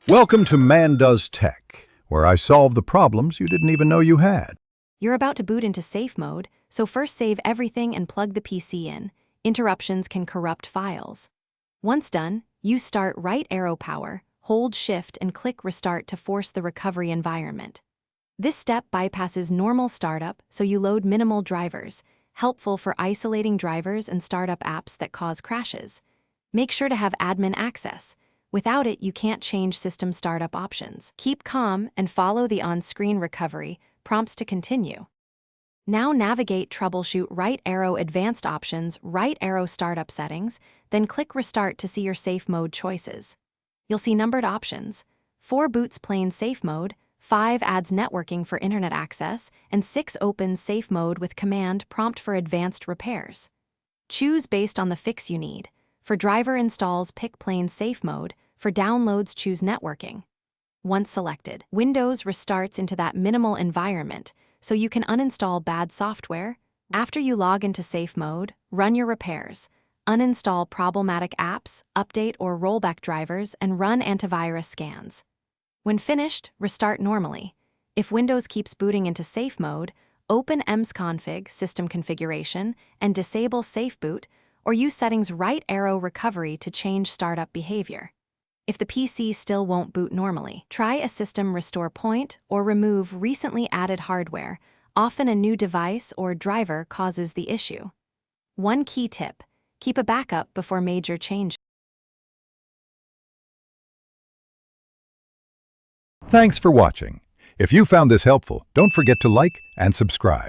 Welcome to Man Does Tech, where I solve the problems you didn't even know you had. You're about to boot into safe mode, so first save everything and plug the PC in. Interruptions can corrupt files. Once done, use Start right arrow power, hold Shift and click Restart to force the recovery environment. This step bypasses normal startup, so you load minimal drivers, helpful for isolating drivers and startup apps that cause crashes. Make sure to have admin access. Without it, you can't change system startup options. Keep calm and follow the on-screen recovery prompts to continue. Now navigate Troubleshoot right arrow Advanced Options, right arrow Startup Settings, then click Restart to see your safe mode choices. You'll see numbered options. 4 boots plain safe mode, 5 adds networking for internet access, and 6 opens safe mode with command prompt for advanced repairs. Choose based on the fix you need. For driver installs, pick plain safe mode. For downloads, choose networking. Once selected, Windows restarts into that minimal environment, so you can uninstall bad software. After you log into safe mode, run your repairs. Uninstall problematic apps, update or rollback drivers, and run antivirus scans. When finished, restart normally. If Windows keeps booting into safe mode, open msconfig system configuration and disable safe boot, or use settings right arrow recovery to change startup behavior. If the PC still won't boot normally, try a system restore point or remove recently added hardware. Often a new device or driver causes the issue. One key tip: keep a backup before major changes. Thanks for watching. If you found this helpful, don't forget to like and subscribe.